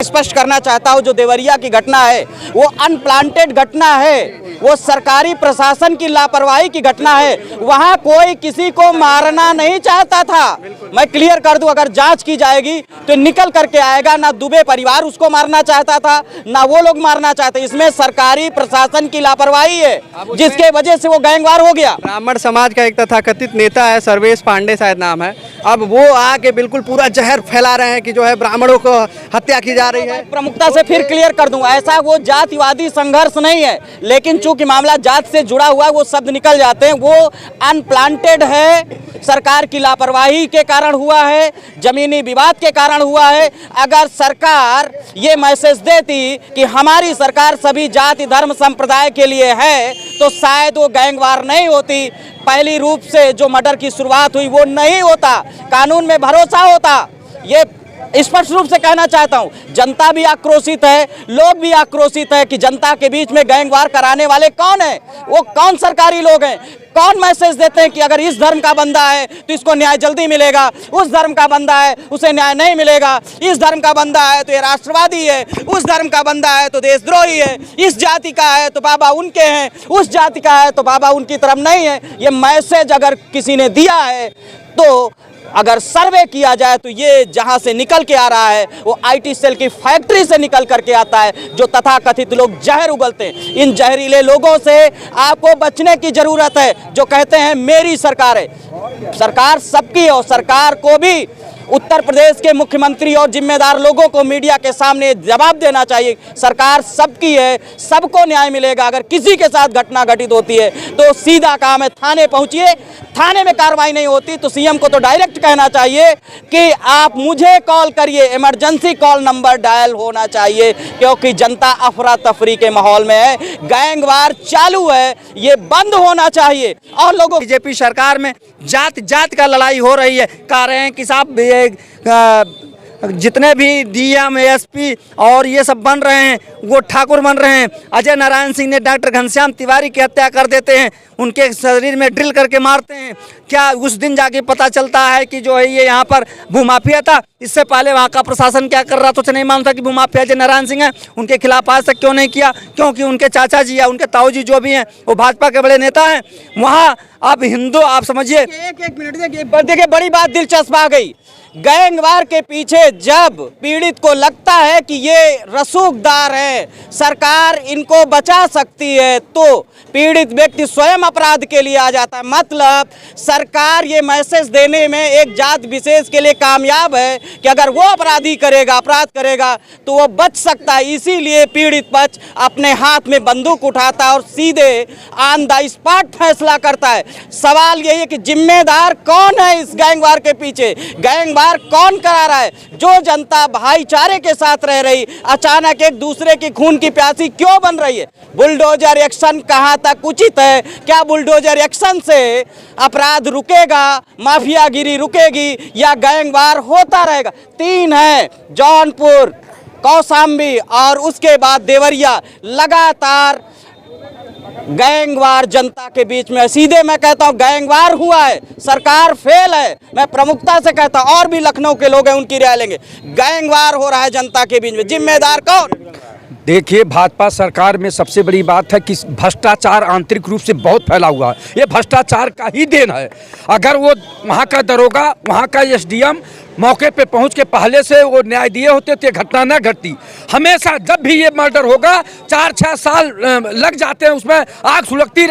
स्पष्ट करना चाहता हूं, जो देवरिया की घटना है वो अनप्लांटेड घटना है, वो सरकारी प्रशासन की लापरवाही की घटना है। वहां कोई किसी को मारना नहीं चाहता था। मैं क्लियर कर दूं, अगर जांच की जाएगी तो निकल करके आएगा, ना दुबे परिवार उसको मारना चाहता था, ना वो लोग मारना चाहते। इसमें सरकारी प्रशासन की लापरवाही है जिसके वजह से वो गैंगवार हो गया। ब्राह्मण समाज का एक तथाकथित नेता है, सर्वेश पांडे शायद नाम है, अब वो आके बिल्कुल पूरा जहर फैला रहे हैं कि जो है ब्राह्मणों को हत्या की जा रही है। प्रमुखता से फिर क्लियर कर दूं, ऐसा वो जातिवादी संघर्ष नहीं है, लेकिन चूंकि मामला जात से जुड़ा हुआ है वो शब्द निकल जाते हैं। वो अनप्लांटेड है, सरकार की लापरवाही के कारण हुआ है, जमीनी विवाद के कारण हुआ है। अगर सरकार ये मैसेज देती कि हमारी सरकार सभी जाति धर्म संप्रदाय के लिए है तो शायद वो गैंगवार नहीं होती। पहली रूप से जो मर्डर की शुरुआत हुई वो नहीं होता, कानून में भरोसा होता। ये स्पष्ट रूप से कहना चाहता हूं, जनता भी आक्रोशित है, लोग भी आक्रोशित है कि जनता के बीच में गैंगवार कराने वाले कौन है, वो कौन सरकारी लोग हैं, कौन मैसेज देते हैं कि अगर इस धर्म का बंदा है तो इसको न्याय जल्दी मिलेगा, उस धर्म का बंदा है उसे न्याय नहीं मिलेगा, इस धर्म का बंदा है तो ये राष्ट्रवादी है, उस धर्म का बंदा है तो देशद्रोही है, इस जाति का है तो बाबा उनके हैं, उस जाति का है तो बाबा उनकी तरफ नहीं है। ये मैसेज अगर किसी ने दिया है तो अगर सर्वे किया जाए तो ये जहां से निकल के आ रहा है वो आईटी सेल की फैक्ट्री से निकल करके आता है, जो तथाकथित लोग जहर उगलते हैं। इन जहरीले लोगों से आपको बचने की जरूरत है, जो कहते हैं मेरी सरकार है। सरकार सबकी है और सरकार को भी उत्तर प्रदेश के मुख्यमंत्री और जिम्मेदार लोगों को मीडिया के सामने जवाब देना चाहिए। सरकार सबकी है, सबको न्याय मिलेगा। अगर किसी के साथ घटना घटित होती है तो सीधा काम है थाने पहुंचिए, थाने में कार्रवाई नहीं होती तो सीएम को तो डायरेक्ट कहना चाहिए कि आप मुझे कॉल करिए, इमरजेंसी कॉल नंबर डायल होना चाहिए, क्योंकि जनता अफरा तफरी के माहौल में है, गैंगवार चालू है, ये बंद होना चाहिए। और लोगों बीजेपी सरकार में जात जात का लड़ाई हो रही है, कह रहे हैं कि साहब जितने भी डीएम एसपी और ये सब बन रहे हैं वो ठाकुर बन रहे हैं। अजय नारायण सिंह ने डॉक्टर घनश्याम तिवारी की हत्या कर देते हैं, उनके शरीर में ड्रिल करके मारते हैं। क्या उस दिन जाके पता चलता है कि जो है ये यहाँ पर भूमाफिया था? इससे पहले वहाँ का प्रशासन क्या कर रहा था? तो नहीं मालूम था कि भूमाफिया अजय नारायण सिंह है। उनके खिलाफ आज तक क्यों नहीं किया? क्योंकि उनके चाचा जी या उनके ताऊ जी जो भी हैं वो भाजपा के बड़े नेता हैं। वहाँ अब हिंदू, आप समझिए, एक मिनट देखिए, बड़ी बात दिलचस्प आ गई। गैंगवार के पीछे जब पीड़ित को लगता है कि ये रसूखदार है, सरकार इनको बचा सकती है, तो पीड़ित व्यक्ति स्वयं अपराध के लिए आ जाता है। मतलब सरकार ये मैसेज देने में एक जात विशेष के लिए कामयाब है कि अगर वो अपराधी करेगा, अपराध करेगा तो वो बच सकता है। इसीलिए पीड़ित पक्ष अपने हाथ में बंदूक उठाता है और सीधे ऑन द स्पॉट फैसला करता है। सवाल यही है कि जिम्मेदार कौन है इस गैंगवार के पीछे? गैंगवार कौन करा रहा है? जो जनता भाईचारे के साथ रह रही अचानक एक दूसरे की खून की प्यासी क्यों बन रही है? बुलडोजर एक्शन कहां तक उचित है? क्या बुलडोजर एक्शन से अपराध रुकेगा, माफियागिरी रुकेगी, या गैंगवार होता रहेगा? 3 है, जौनपुर, कौशाम्बी और उसके बाद देवरिया, लगातार गैंगवार जनता के बीच में। सीधे मैं कहता हूं गैंगवार हुआ है, सरकार फेल है। मैं प्रमुखता से कहता हूं, और भी लखनऊ के लोग हैं उनकी राय लेंगे। गैंगवार हो रहा है जनता के बीच में, जिम्मेदार कौन? देखिए, भाजपा सरकार में सबसे बड़ी बात है कि भ्रष्टाचार आंतरिक रूप से बहुत फैला हुआ है। ये भ्रष्टाचार का ही देन है। अगर वो वहाँ का दरोगा, वहाँ का एसडीएम मौके पे पहुँच के पहले से वो न्याय दिए होते तो ये घटना न घटती। हमेशा जब भी ये मर्डर होगा 4-6 साल लग जाते हैं, उसमें आग सुलगती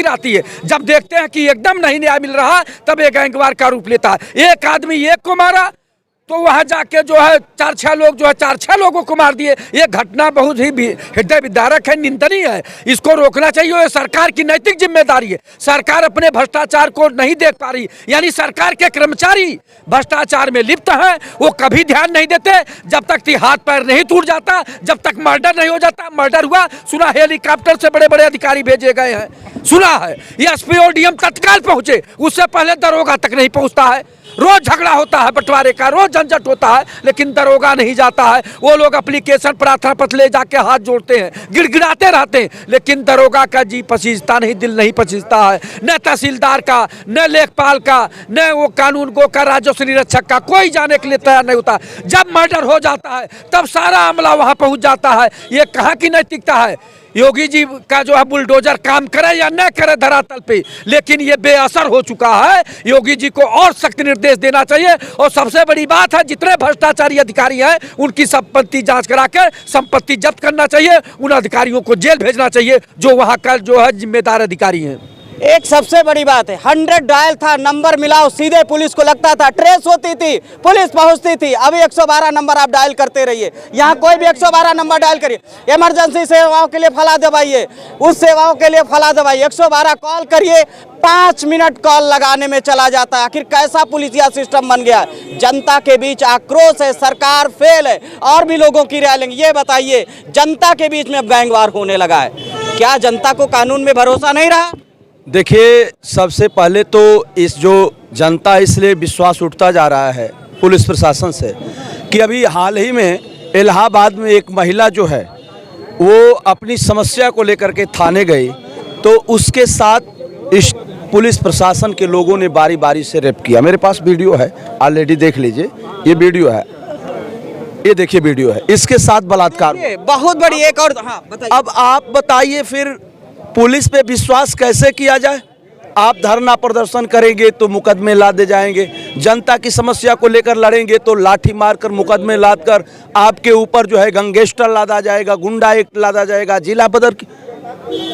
रहती है। जब देखते हैं कि एकदम नहीं न्याय मिल रहा तब ये गैंगवार का रूप लेता है। एक आदमी एक को मारा तो वहाँ जाके जो है 4-6 लोग जो है 4-6 लोगों को मार दिए। ये घटना बहुत ही हृदय विदारक है, निंदनीय है। इसको रोकना चाहिए। ये सरकार की नैतिक जिम्मेदारी है। सरकार अपने भ्रष्टाचार को नहीं देख पा रही, यानी सरकार के कर्मचारी भ्रष्टाचार में लिप्त हैं। वो कभी ध्यान नहीं देते जब तक हाथ पैर नहीं टूट जाता, जब तक मर्डर नहीं हो जाता। मर्डर हुआ, सुना हेलीकॉप्टर से बड़े बड़े अधिकारी भेजे गए हैं, सुना है एसपी और डीएम तत्काल पहुंचे, उससे पहले दरोगा तक नहीं पहुंचता है। रोज झगड़ा होता है बंटवारे का, रोज झंझट होता है, लेकिन दरोगा नहीं जाता है। वो लोग एप्लीकेशन प्रार्थना पत्र ले जाके हाथ जोड़ते हैं, गिड़गिड़ाते रहते हैं, लेकिन दरोगा का जी पसीजता नहीं, दिल नहीं पसीजता है। न तहसीलदार का, न लेखपाल का, न वो कानून गो का, राजस्व निरीक्षक का, कोई जाने के लिए तैयार नहीं होता। जब मर्डर हो जाता है तब सारा अमला वहाँ पहुँच जाता है। ये कहाँ की नैतिकता है? योगी जी का जो है बुलडोजर काम करे या न करे धरातल पे, लेकिन ये बेअसर हो चुका है। योगी जी को और सख्त निर्देश देना चाहिए। और सबसे बड़ी बात है, जितने भ्रष्टाचारी अधिकारी हैं उनकी संपत्ति जांच करा कर संपत्ति जब्त करना चाहिए। उन अधिकारियों को जेल भेजना चाहिए जो वहाँ का जो है जिम्मेदार अधिकारी हैं। एक सबसे बड़ी बात है, 100 डायल था, नंबर मिलाओ, सीधे पुलिस को लगता था, ट्रेस होती थी, पुलिस पहुंचती थी। अभी 112 नंबर आप डायल करते रहिए। यहाँ कोई भी 112 नंबर डायल करिए, इमरजेंसी सेवाओं के लिए फला दबाइए, उस सेवाओं के लिए फला दबाइए, 112 कॉल करिए, 5 मिनट कॉल लगाने में चला जाता है। आखिर कैसा पुलिसिया सिस्टम बन गया है? जनता के बीच आक्रोश है, सरकार फेल है, और भी लोगों की राय लेंगे। ये बताइए, जनता के बीच में अब गैंगवार होने लगा है, क्या जनता को कानून में भरोसा नहीं रहा? देखिए, सबसे पहले तो इस जो जनता इसलिए विश्वास उठता जा रहा है पुलिस प्रशासन से कि अभी हाल ही में इलाहाबाद में एक महिला जो है वो अपनी समस्या को लेकर के थाने गई, तो उसके साथ इस पुलिस प्रशासन के लोगों ने बारी बारी से रेप किया। मेरे पास वीडियो है, ऑलरेडी देख लीजिए, ये वीडियो है, ये देखिए वीडियो है, इसके साथ बलात्कार। बहुत बड़ी एक और, हाँ बताइए। अब आप बताइए फिर पुलिस पे विश्वास कैसे किया जाए? आप धरना प्रदर्शन करेंगे तो मुकदमे लादे जाएंगे, जनता की समस्या को लेकर लड़ेंगे तो लाठी मारकर मुकदमे लाद कर आपके ऊपर जो है गैंगस्टर लादा जाएगा, गुंडा एक्ट लादा जाएगा, जिला बदर की।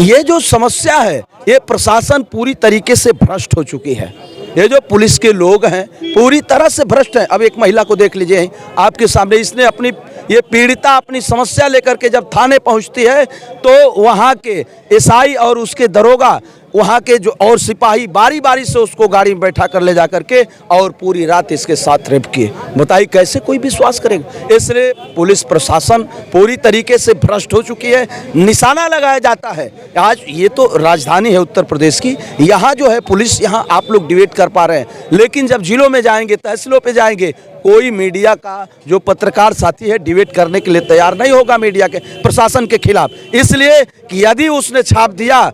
ये जो समस्या है, ये प्रशासन पूरी तरीके से भ्रष्ट हो चुकी है। ये जो पुलिस के लोग हैं पूरी तरह से भ्रष्ट हैं। अब एक महिला को देख लीजिए आपके सामने, इसने अपनी ये पीड़िता अपनी समस्या लेकर के जब थाने पहुंचती है तो वहाँ के एसआई और उसके दरोगा, वहाँ के जो और सिपाही बारी बारी से उसको गाड़ी में बैठा कर ले जा करके और पूरी रात इसके साथ रेप किए। बताइए कैसे कोई विश्वास करेगा? इसलिए पुलिस प्रशासन पूरी तरीके से भ्रष्ट हो चुकी है। निशाना लगाया जाता है। आज ये तो राजधानी है उत्तर प्रदेश की, यहाँ जो है पुलिस, यहाँ आप लोग डिबेट कर पा रहे हैं, लेकिन जब जिलों में जाएंगे, तहसीलों पे जाएंगे, कोई मीडिया का जो पत्रकार साथी है डिबेट करने के लिए तैयार नहीं होगा मीडिया के प्रशासन के खिलाफ। इसलिए कि यदि उसने छाप दिया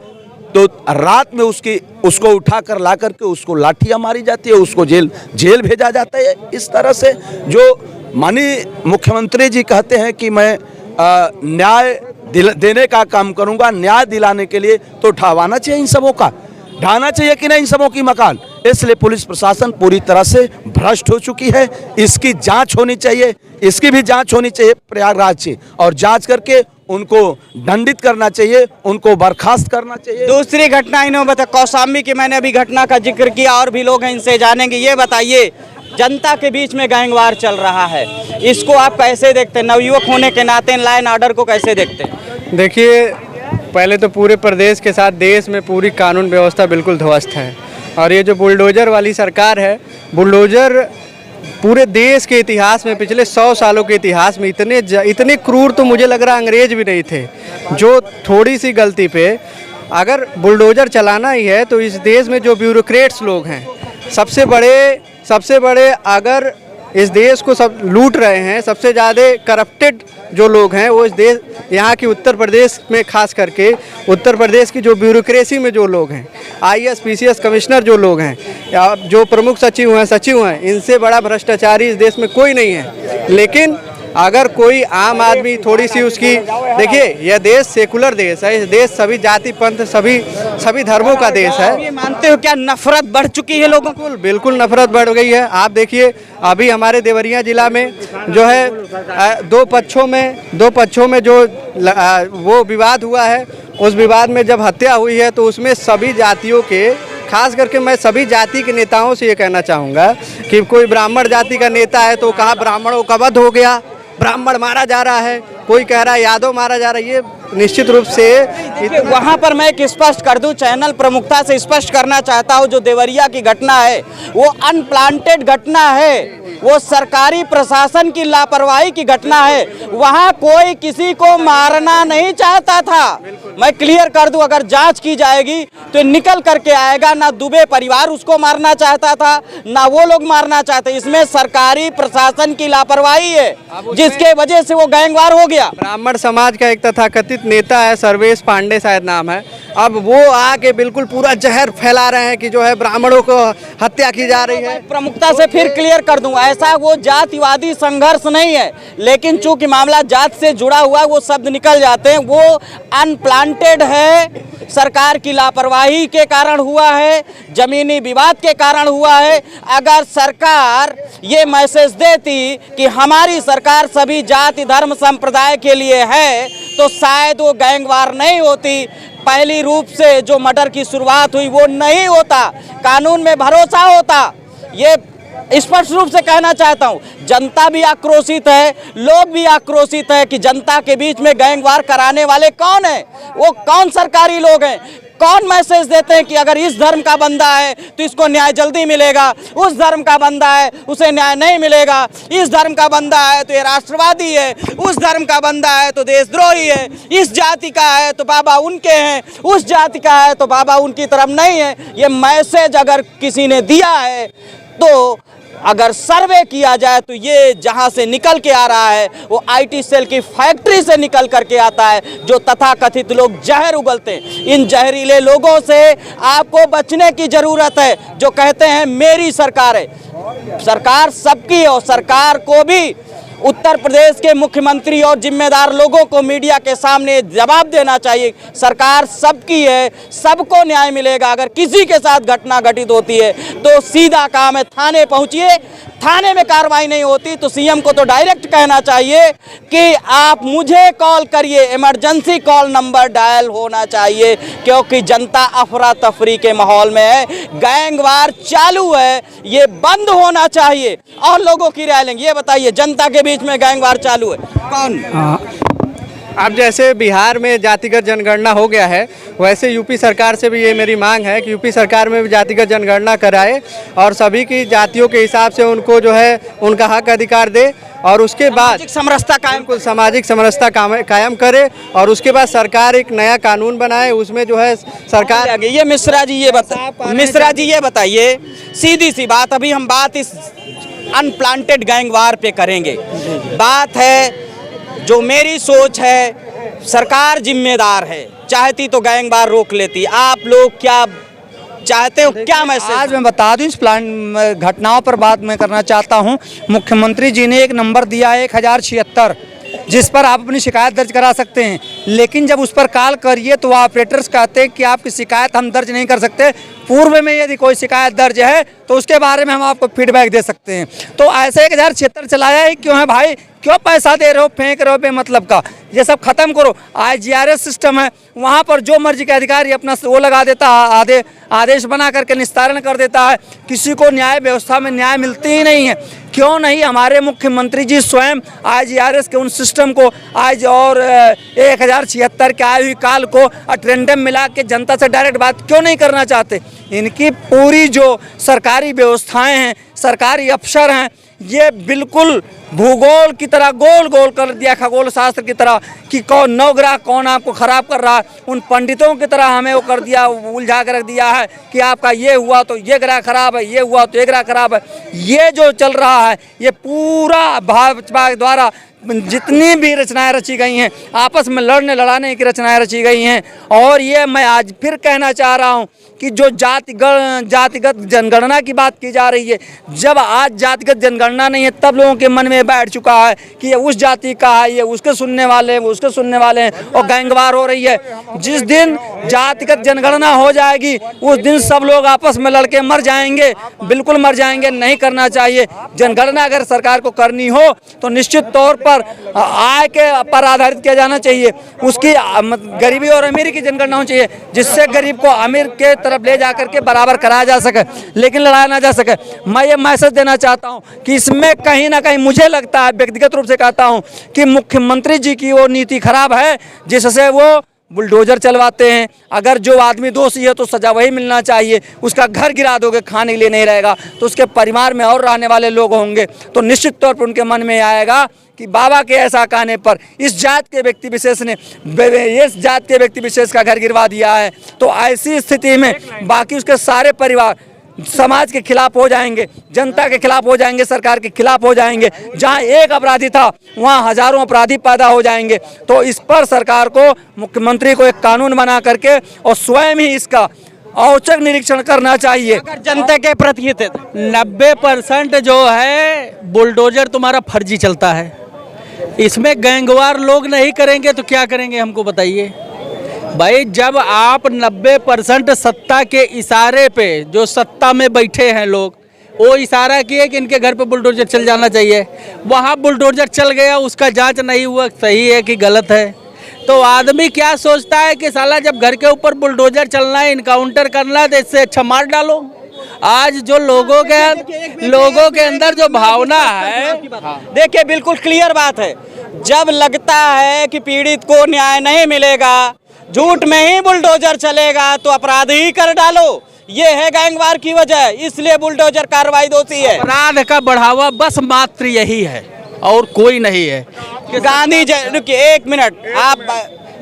तो रात में उसको उठा कर ला करके उसको लाठियाँ मारी जाती है, उसको जेल भेजा जाता है। इस तरह से जो माननीय मुख्यमंत्री जी कहते हैं कि मैं न्याय देने का काम करूंगा, न्याय दिलाने के लिए तो उठावाना चाहिए इन सबों का, ढाना चाहिए कि नहीं इन सबों की मकान। इसलिए पुलिस प्रशासन पूरी तरह से भ्रष्ट हो चुकी है। इसकी जांच होनी चाहिए, इसकी भी जांच होनी चाहिए प्रयागराज से, और जांच करके उनको दंडित करना चाहिए, उनको बर्खास्त करना चाहिए। दूसरी घटना इन्होंने बता, कौशाम्बी की मैंने अभी घटना का जिक्र किया, और भी लोग हैं, इनसे जानेंगे। ये बताइए, जनता के बीच में गैंगवार चल रहा है, इसको आप कैसे देखते हैं? नवयुवक होने के नाते लॉ एंड ऑर्डर को कैसे देखते हैं? देखिए, पहले तो पूरे प्रदेश के साथ देश में पूरी कानून व्यवस्था बिल्कुल ध्वस्त है, और ये जो बुलडोजर वाली सरकार है, बुलडोजर पूरे देश के इतिहास में, पिछले 100 सालों के इतिहास में इतने क्रूर तो मुझे लग रहा अंग्रेज भी नहीं थे, जो थोड़ी सी गलती पे अगर बुलडोजर चलाना ही है तो इस देश में जो ब्यूरोक्रेट्स लोग हैं, सबसे बड़े अगर इस देश को सब लूट रहे हैं, सबसे ज़्यादा करप्टेड जो लोग हैं वो इस देश, यहाँ की उत्तर प्रदेश में खास करके उत्तर प्रदेश की जो ब्यूरोक्रेसी में जो लोग हैं, आईएएस पीसीएस कमिश्नर जो लोग हैं, या जो प्रमुख सचिव हैं, इनसे बड़ा भ्रष्टाचारी इस देश में कोई नहीं है। लेकिन अगर कोई आम आदमी थोड़ी सी उसकी, देखिए यह देश सेकुलर देश है, इस देश सभी जाति पंथ सभी धर्मों का देश है। ये मानते हो क्या नफरत बढ़ चुकी है लोगों को? बिल्कुल नफरत बढ़ गई है। आप देखिए, अभी हमारे देवरिया जिला में जो है दो पक्षों में जो वो विवाद हुआ है, उस विवाद में जब हत्या हुई है तो उसमें सभी जातियों के, खास करके मैं सभी जाति के नेताओं से ये कहना चाहूँगा कि कोई ब्राह्मण जाति का नेता है तो कहा ब्राह्मणों का वध हो गया, ब्राह्मण मारा जा रहा है, कोई कह रहा है यादव मारा जा रहा है, ये निश्चित रूप से वहां पर मैं एक स्पष्ट कर दूं, चैनल प्रमुखता से स्पष्ट करना चाहता हूं, जो देवरिया की घटना है वो अनप्लांटेड घटना है, वो सरकारी प्रशासन की लापरवाही की घटना है। वहां कोई किसी को मारना नहीं चाहता था। मैं क्लियर कर दूं, अगर जांच की जाएगी तो निकल करके आएगा, ना दुबे परिवार उसको मारना चाहता था, ना वो लोग मारना चाहते। इसमें सरकारी प्रशासन की लापरवाही है जिसके वजह से वो गैंगवार हो गया। ब्राह्मण समाज का एक तथाकथित नेता है, सर्वेश पांडे शायद नाम है, अब वो आके बिल्कुल पूरा जहर फैला रहे हैं कि जो है ब्राह्मणों को हत्या की जा रही है। प्रमुखता से फिर क्लियर कर दूं, ऐसा वो जातिवादी संघर्ष नहीं है, लेकिन चूंकि मामला जात से जुड़ा हुआ वो शब्द निकल जाते हैं। वो अनप्लांटेड है, सरकार की लापरवाही के कारण हुआ है, जमीनी विवाद के कारण हुआ है। अगर सरकार ये मैसेज देती कि हमारी सरकार सभी जाति धर्म संप्रदाय के लिए है तो शायद वो गैंगवार नहीं होती। पहली रूप से जो मर्डर की शुरुआत हुई वो नहीं होता, कानून में भरोसा होता। ये स्पष्ट रूप से कहना चाहता हूं, जनता भी आक्रोशित है, लोग भी आक्रोशित है कि जनता के बीच में गैंगवार कराने वाले कौन है, वो कौन सरकारी लोग हैं, कौन मैसेज देते हैं कि अगर इस धर्म का बंदा है तो इसको न्याय जल्दी मिलेगा, उस धर्म का बंदा है उसे न्याय नहीं मिलेगा, इस धर्म का बंदा है तो ये राष्ट्रवादी है, उस धर्म का बंदा है तो देशद्रोही है, इस जाति का है तो बाबा उनके हैं, उस जाति का है तो बाबा उनकी तरफ नहीं है। ये मैसेज अगर किसी ने दिया है तो अगर सर्वे किया जाए तो ये जहां से निकल के आ रहा है वो आईटी सेल की फैक्ट्री से निकल करके आता है, जो तथाकथित लोग जहर उगलते हैं। इन जहरीले लोगों से आपको बचने की जरूरत है, जो कहते हैं मेरी सरकार है। सरकार सबकी है और सरकार को भी उत्तर प्रदेश के मुख्यमंत्री और जिम्मेदार लोगों को मीडिया के सामने जवाब देना चाहिए। सरकार सबकी है, सबको न्याय मिलेगा। अगर किसी के साथ घटना घटित होती है तो सीधा काम है थाने पहुंचिए, थाने में कार्रवाई नहीं होती तो सीएम को तो डायरेक्ट कहना चाहिए कि आप मुझे कॉल करिए, इमरजेंसी कॉल नंबर डायल होना चाहिए, क्योंकि जनता अफरा तफरी के माहौल में है, गैंगवार चालू है, ये बंद होना चाहिए। और लोगों की राय लेंगे, ये बताइए जनता के बीच में गैंगवार चालू है कौन? अब जैसे बिहार में जातिगत जनगणना हो गया है, वैसे यूपी सरकार से भी ये मेरी मांग है कि यूपी सरकार में भी जातिगत जनगणना कराए और सभी की जातियों के हिसाब से उनको जो है उनका हक अधिकार दे, और उसके बाद समरसता कायम, सामाजिक समरसता कायम करे, और उसके बाद सरकार एक नया कानून बनाए, उसमें जो है सरकार। ये मिश्रा जी ये बताइए सीधी सी बात, अभी हम बात इस अनप्लांटेड गैंगवार पे करेंगे। बात है जो मेरी सोच है, सरकार जिम्मेदार है, चाहती तो गैंगवार रोक लेती। आप लोग क्या चाहते हो, क्या मैसेज? आज मैं बता दूं, इस प्लान घटनाओं पर बात मैं करना चाहता हूं। मुख्यमंत्री जी ने एक नंबर दिया है 1076, जिस पर आप अपनी शिकायत दर्ज करा सकते हैं, लेकिन जब उस पर कॉल करिए तो ऑपरेटर्स कहते हैं कि आपकी शिकायत हम दर्ज नहीं कर सकते। पूर्व में यदि कोई शिकायत दर्ज है तो उसके बारे में हम आपको फीडबैक दे सकते हैं। तो ऐसे 1076 चलाया ही क्यों है भाई? क्यों पैसा दे रहे हो, फेंक रहे हो बेमतलब का? ये सब खत्म करो। IGRS सिस्टम है, वहाँ पर जो मर्जी के अधिकारी अपना वो लगा देता है, आदेश बना करके निस्तारण कर देता है। किसी को न्याय व्यवस्था में न्याय मिलती ही नहीं है। क्यों नहीं हमारे मुख्यमंत्री जी स्वयं IGRS के उन सिस्टम को आज और 1076 के आई हुई काल को अटेंडेंट मिला के जनता से डायरेक्ट बात क्यों नहीं करना चाहते? इनकी पूरी जो सरकारी व्यवस्थाएं हैं, सरकारी अफसर हैं, ये बिल्कुल भूगोल की तरह गोल गोल कर दिया, खगोल शास्त्र की तरह कि कौन नवग्रह कौन आपको खराब कर रहा है। उन पंडितों की तरह हमें वो कर दिया, उलझा कर रख दिया है कि आपका ये हुआ तो ये ग्रह खराब है, ये हुआ तो ये ग्रह खराब है। ये जो चल रहा है ये पूरा भाजपा द्वारा जितनी भी रचनाएं रची गई हैं, आपस में लड़ने लड़ाने की रचनाएं रची गई हैं। और ये मैं आज फिर कहना चाह रहा हूं कि जो जातिगत जनगणना की बात की जा रही है, जब आज जातिगत जनगणना नहीं है तब लोगों के मन में बैठ चुका है कि ये उस जाति का है, ये उसके सुनने वाले हैं, वो उसके सुनने वाले हैं, और गैंगवार हो रही है। जिस दिन जातिगत जनगणना हो जाएगी उस दिन सब लोग आपस में लड़के मर जाएंगे, बिल्कुल मर जाएंगे। नहीं करना चाहिए। जनगणना अगर सरकार को करनी हो तो निश्चित तौर पर आय के पर आधारित किया जाना चाहिए। उसकी गरीबी और अमीरी की जनगणना होनी चाहिए, जिससे गरीब को अमीर के तरफ ले जाकर के बराबर कराया जा सके, लेकिन लड़ाया ना जा सके। मैं ये मैसेज देना चाहता हूँ कि इसमें कहीं ना कहीं मुझे लगता है, व्यक्तिगत रूप से कहता हूं कि मुख्यमंत्री जी की वो नीति खराब है जिससे वो बुलडोजर चलवाते हैं। अगर जो आदमी दोषी है तो सजा वही मिलना चाहिए। उसका घर गिरा दोगे, खाने के लिए नहीं रहेगा, तो उसके परिवार में और रहने वाले लोग होंगे, तो निश्चित तौर पर उनके मन में आएगा कि बाबा के ऐसा कहने पर इस जात के व्यक्ति विशेष ने इस जात के व्यक्ति विशेष का घर गिरवा दिया है। तो ऐसी स्थिति में बाकी उसके सारे परिवार समाज के खिलाफ हो जाएंगे, जनता के खिलाफ हो जाएंगे, सरकार के खिलाफ हो जाएंगे। जहां एक अपराधी था वहां हजारों अपराधी पैदा हो जाएंगे। तो इस पर सरकार को, मुख्यमंत्री को एक कानून बना करके और स्वयं ही इसका औचक निरीक्षण करना चाहिए। अगर जनता के प्रति हित है 90% जो है बुलडोजर तुम्हारा फर्जी चलता है। इसमें गैंगवार लोग नहीं करेंगे तो क्या करेंगे, हमको बताइए भाई। जब आप 90% सत्ता के इशारे पे, जो सत्ता में बैठे हैं लोग, वो इशारा किए कि इनके घर पे बुलडोजर चल जाना चाहिए, वहाँ बुलडोजर चल गया, उसका जांच नहीं हुआ सही है कि गलत है। तो आदमी क्या सोचता है कि साला जब घर के ऊपर बुलडोजर चलना है, इनकाउंटर करना है, तो इससे अच्छा मार डालो। आज जो लोगों के अंदर जो भावना है, देखिए बिल्कुल क्लियर बात है। जब लगता है कि पीड़ित को न्याय नहीं मिलेगा, झूठ में ही बुलडोजर चलेगा, तो अपराध ही कर डालो। ये है गैंगवार की वजह, इसलिए बुलडोजर कार्रवाई दोषी है। अपराध का बढ़ावा बस मात्र यही है और कोई नहीं है। गांधी रुकिए एक मिनट, आप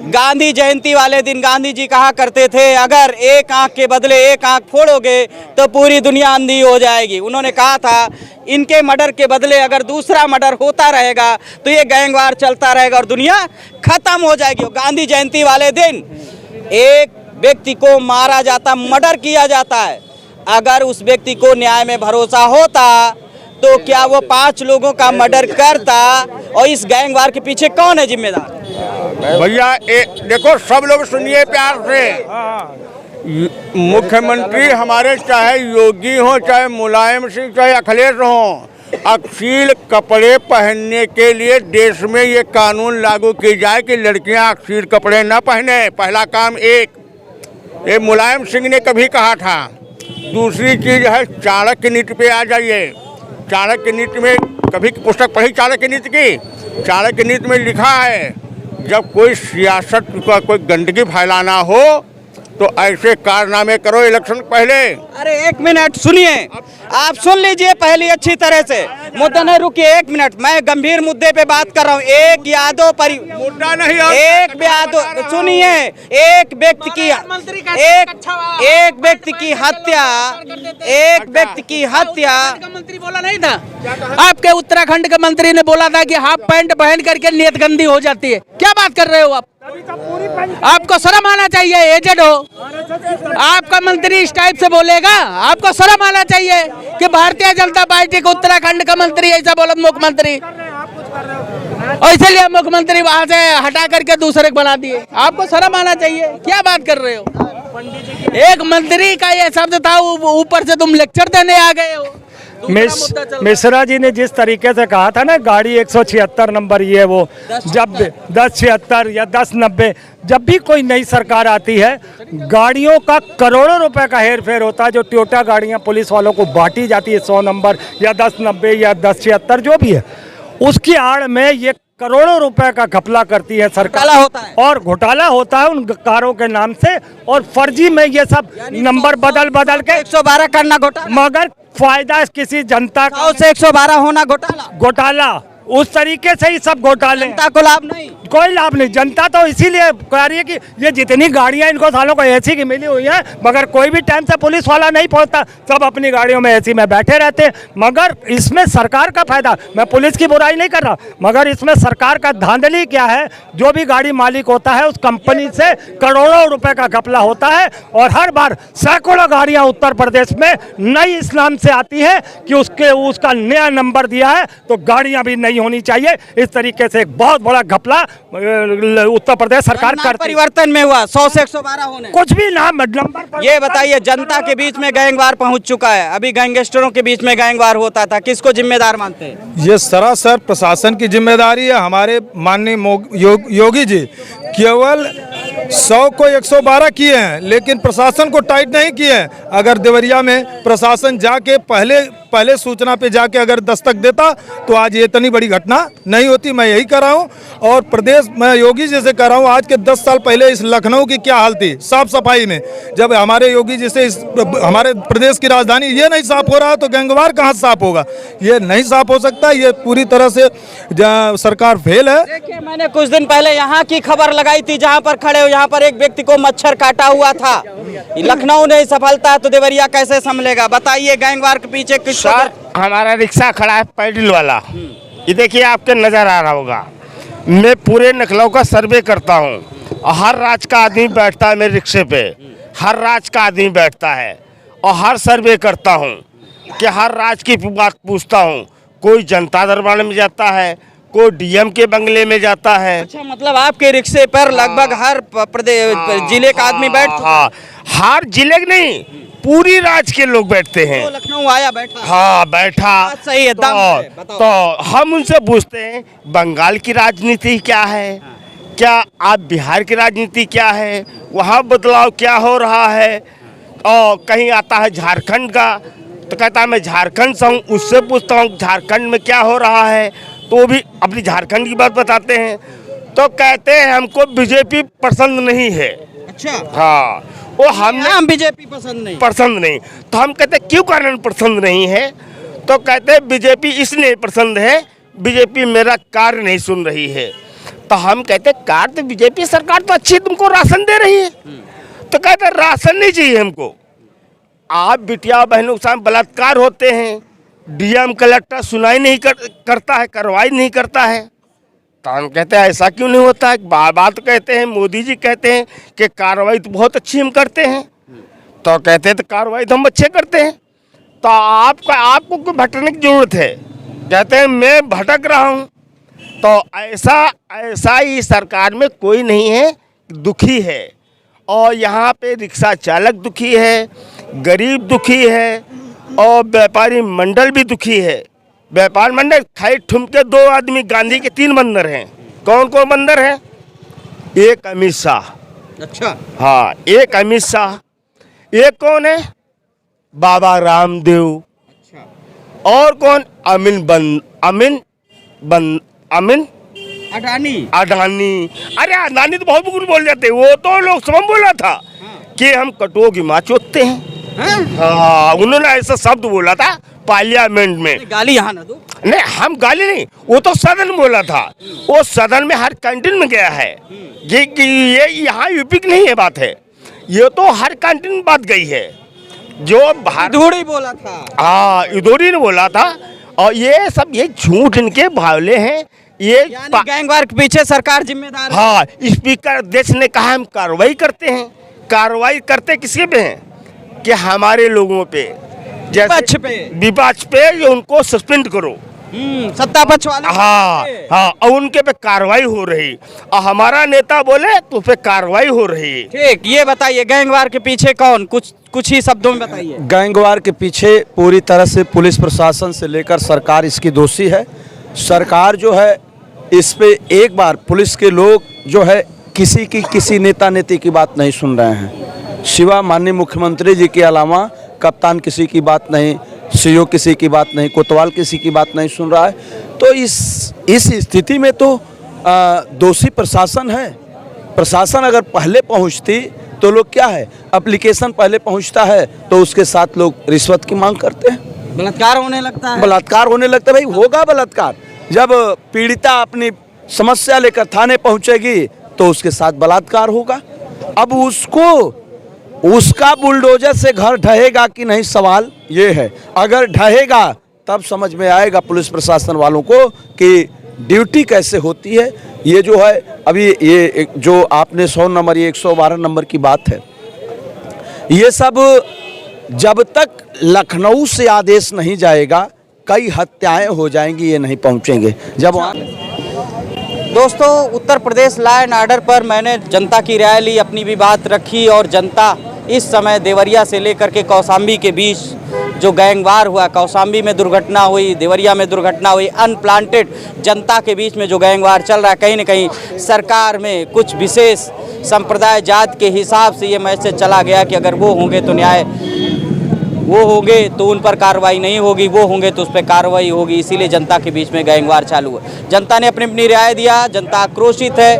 गांधी जयंती वाले दिन गांधी जी कहा करते थे, अगर एक आंख के बदले एक आंख फोड़ोगे तो पूरी दुनिया अंधी हो जाएगी। उन्होंने कहा था इनके मर्डर के बदले अगर दूसरा मर्डर होता रहेगा तो ये गैंगवार चलता रहेगा और दुनिया खत्म हो जाएगी। गांधी जयंती वाले दिन एक व्यक्ति को मारा जाता, मर्डर किया जाता है। अगर उस व्यक्ति को न्याय में भरोसा होता तो क्या वो 5 लोगों का मर्डर करता? और इस गैंगवार के पीछे कौन है जिम्मेदार? भैया देखो, सब लोग सुनिए प्यार से। मुख्यमंत्री हमारे चाहे योगी हो, चाहे मुलायम सिंह, चाहे अखिलेश हो, अश्लील कपड़े पहनने के लिए देश में ये कानून लागू की जाए कि लड़कियां अश्लील कपड़े न पहने। पहला काम ये मुलायम सिंह ने कभी कहा था। दूसरी चीज है चाणक्य नीति पे आ जाइए। चाणक्य नीति में कभी पुस्तक पढ़ी चाणक्य नीति की? चाणक्य नीति में लिखा है जब कोई सियासत का कोई गंदगी फैलाना हो तो ऐसे कारनामे करो इलेक्शन पहले। अरे एक मिनट सुनिए, आप सुन लीजिए पहले अच्छी तरह से। मुद्दा नहीं, रुकिए एक मिनट, मैं गंभीर मुद्दे पे बात कर रहा हूँ। एक यादव मुद्दा नहीं, एक यादव सुनिए, एक व्यक्ति की मंत्री बोला नहीं था? आपके उत्तराखंड के मंत्री ने बोला था कि हाफ पैंट पहन करके नियत गंदी हो जाती है। क्या बात कर रहे हो आप? आपको शर्म आना चाहिए, एजेड हो। आपका मंत्री इस टाइप से बोलेगा, आपको शर्म आना चाहिए कि भारतीय जनता पार्टी के उत्तराखंड का मंत्री ऐसा बोला मुख्यमंत्री, और इसलिए मुख्यमंत्री वहां से हटा करके दूसरे को बना दिए। आपको शर्म आना चाहिए। क्या बात कर रहे हो? एक मंत्री का ये शब्द था, ऊपर से तुम लेक्चर देने आ गए हो। मिश्रा जी ने जिस तरीके से कहा था ना, गाड़ी 176 नंबर, ये वो जब 1076 या 1090, जब भी कोई नई सरकार आती है गाड़ियों का करोड़ों रुपए का हेर फेर होता है। जो टोयोटा गाड़ियां पुलिस वालों को बांटी जाती है 100 नंबर या 1090 या 1076 जो भी है, उसकी आड़ में ये करोड़ों रुपए का घपला करती है सरकार, होता है। और घोटाला होता है उन कारों के नाम से, और फर्जी में ये सब नंबर बदल के 112 करना घोटाला, मगर फायदा किसी जनता का 100 से 112 होना घोटाला। उस तरीके से ही सब घोटाले, जनता को लाभ नहीं, कोई लाभ नहीं। जनता तो इसीलिए कह रही है कि ये जितनी गाड़ियां इनको सालों को एसी की मिली हुई है, मगर कोई भी टाइम से पुलिस वाला नहीं पहुंचता, सब अपनी गाड़ियों में एसी में बैठे रहते हैं। मगर इसमें सरकार का फायदा, मैं पुलिस की बुराई नहीं कर रहा, मगर इसमें सरकार का धांधली क्या है, जो भी गाड़ी मालिक होता है उस कंपनी से करोड़ों रुपए का घपला होता है, और हर बार सैकड़ों गाड़ियां उत्तर प्रदेश में नई इस नाम से आती है कि उसका नया नंबर दिया है तो गाड़ियां भी नई होनी चाहिए। इस तरीके से एक बहुत बड़ा घपला उत्तर प्रदेश सरकार करती है। परिवर्तन में हुआ 100 से 112 होने, कुछ भी नाम नंबर। ये बताइए, जनता के बीच में गैंगवार पहुंच चुका है, अभी गैंगस्टरों के बीच में गैंगवार होता था, किसको जिम्मेदार मानते हैं? ये सरासर प्रशासन की जिम्मेदारी है। हमारे माननीय योगी जी केवल 100 को 112 किए हैं, लेकिन प्रशासन को टाइट नहीं किए हैं। अगर देवरिया में प्रशासन जाके पहले पहले सूचना पे जाके अगर दस्तक देता तो आज ये इतनी बड़ी घटना नहीं होती। मैं यही कर रहा हूँ और प्रदेश मैं योगी जी से कर रहा हूँ, आज के 10 साल पहले इस लखनऊ की क्या हाल थी साफ सफाई में। जब हमारे योगी जी से हमारे प्रदेश की राजधानी ये नहीं साफ हो रहा तो गैंगवार कहाँ साफ होगा? ये नहीं साफ हो सकता। ये पूरी तरह से सरकार फेल है। देखिए, मैंने कुछ दिन पहले यहाँ की खबर लगाई थी, जहाँ पर खड़े हो, यहाँ पर एक व्यक्ति को मच्छर काटा हुआ था। लखनऊ नहीं सफलता तो देवरिया कैसे संभलेगा? बताइए, गैंगवार के पीछे किस? सर, हमारा रिक्शा खड़ा है पैडल वाला, ये देखिए आपके नजर आ रहा होगा। मैं पूरे लखनऊ का सर्वे करता हूँ और हर राज्य का आदमी बैठता है मेरे रिक्शे पे, हर राज्य का आदमी बैठता है और हर सर्वे करता हूँ कि हर राज्य की बात पूछता हूँ। कोई जनता दरबार में जाता है, कोई डीएम के बंगले में जाता है। अच्छा, मतलब आपके रिक्शे पर लगभग हर प्रदेश जिले का आदमी बैठ चुका है? हर जिले नहीं, पूरी राज्य के लोग बैठते हैं। तो लखनऊ आया बैठा? हाँ बैठा। सही है, दम है, बताओ। तो हम उनसे पूछते हैं बंगाल की राजनीति क्या है, क्या आप बिहार की राजनीति क्या है, वहाँ बदलाव क्या हो रहा है। और कहीं आता है झारखंड का तो कहता है मैं झारखंड से हूँ, उससे पूछता हूँ झारखंड में क्या हो रहा है तो वो भी अपनी झारखंड की बात बताते हैं। तो कहते हैं हमको बीजेपी पसंद नहीं है। अच्छा, हाँ, वो हम बीजेपी पसंद नहीं। तो हम कहते क्यों कारण पसंद नहीं है? तो कहते हैं बीजेपी इसलिए पसंद है, बीजेपी मेरा कार्य नहीं सुन रही है। तो हम कहते कार्य तो बीजेपी सरकार तो अच्छी तुमको राशन दे रही है। तो कहते राशन नहीं चाहिए हमको। आप बिटिया बहनों के साथ बलात्कार होते हैं, डीएम कलेक्टर सुनाई नहीं करता है, कार्रवाई नहीं करता है। तो हम कहते हैं ऐसा क्यों नहीं होता है? बार बार तो कहते हैं, मोदी जी कहते हैं कि कार्रवाई तो बहुत अच्छी हम करते हैं। तो कहते हैं तो कार्रवाई तो हम अच्छे करते हैं। तो आपको कोई भटकने की जरूरत है? कहते हैं मैं भटक रहा हूँ। तो ऐसा ही सरकार में कोई नहीं है, दुखी है। और यहाँ पे रिक्शा चालक दुखी है, गरीब दुखी है और व्यापारी मंडल भी दुखी है। व्यापार मंडल खाई ठुमके 2 आदमी, गांधी के 3 बंदर हैं। कौन कौन बंदर हैं? एक अमित शाह। अच्छा, हाँ, एक अमित शाह। एक कौन है? बाबा रामदेव। अच्छा, और कौन? अडानी। अरे अडानी तो बहुत कुछ बोल जाते हैं। वो तो लोकसभा में बोला था कि हम कटुओं की माँ चोतते हैं। हाँ, उन्होंने ऐसा शब्द बोला था पार्लियामेंट में। गाली यहाँ ना दो। नहीं, हम गाली नहीं, वो तो सदन बोला था। वो सदन में हर कैंटीन में गया है। ये यहाँ यूपी की नहीं है बात है, ये तो हर कैंटीन में बात गई है। जो इधोड़ी बोला था। हाँ, इधोड़ी ने बोला था। और ये सब ये झूठ इनके भावले हैं। ये गैंगवार के पीछे सरकार जिम्मेदार है। हाँ, स्पीकर अध्यक्ष ने कहा हम कार्रवाई करते हैं। कार्रवाई करते किसके पे हैं? कि हमारे लोगों पे, विपक्ष पे ये उनको सस्पेंड करो। सत्ता पक्ष वाले। हाँ, और उनके पे कार्रवाई हो रही और हमारा नेता बोले तो पे कार्रवाई हो रही। ठीक, ये बताइए गैंगवार के पीछे कौन? कुछ ही शब्दों में बताइए। गैंगवार के पीछे पूरी तरह से पुलिस प्रशासन से लेकर सरकार इसकी दोषी है। सरकार जो है इस पे एक बार पुलिस के लोग जो है किसी नेता नेती की बात नहीं सुन रहे हैं, सिवा माननीय मुख्यमंत्री जी के अलावा कप्तान किसी की बात नहीं, सीओ किसी की बात नहीं, कोतवाल किसी की बात नहीं सुन रहा है। तो इस स्थिति में तो दोषी प्रशासन है। प्रशासन अगर पहले पहुंचती तो लोग क्या है, एप्लीकेशन पहले पहुंचता है तो उसके साथ लोग रिश्वत की मांग करते हैं, बलात्कार होने लगता है। बलात्कार होने लगता है। भाई होगा बलात्कार, जब पीड़िता अपनी समस्या लेकर थाने पहुंचेगी तो उसके साथ बलात्कार होगा। अब उसका बुलडोजर से घर ढहेगा कि नहीं, सवाल ये है। अगर ढहेगा तब समझ में आएगा पुलिस प्रशासन वालों को कि ड्यूटी कैसे होती है। ये जो है अभी ये जो आपने 100 नंबर, ये 112 नंबर की बात है, ये सब जब तक लखनऊ से आदेश नहीं जाएगा कई हत्याएं हो जाएंगी, ये नहीं पहुंचेंगे। जब दोस्तों, Uttar Pradesh law and order पर मैंने जनता की राय ली, अपनी भी बात रखी और जनता इस समय देवरिया से लेकर के कौशाम्बी के बीच जो गैंगवार हुआ, कौशाम्बी में दुर्घटना हुई, देवरिया में दुर्घटना हुई, अनप्लांटेड जनता के बीच में जो गैंगवार चल रहा है, कहीं न कहीं सरकार में कुछ विशेष संप्रदाय जात के हिसाब से ये मैसेज चला गया कि अगर वो होंगे तो न्याय वो होंगे तो उन पर कार्रवाई नहीं होगी, वो होंगे तो उस पर कार्रवाई होगी। इसीलिए जनता के बीच में गैंगवार चालू है। जनता ने अपनी अपनी राय दिया, जनता आक्रोशित है।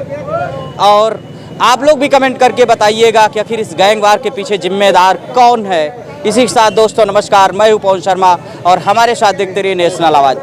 और आप लोग भी कमेंट करके बताइएगा कि आखिर इस गैंगवार के पीछे जिम्मेदार कौन है। इसी के साथ दोस्तों नमस्कार, मैं हूं पवन शर्मा और हमारे साथ देखते रहिए नेशनल आवाज़।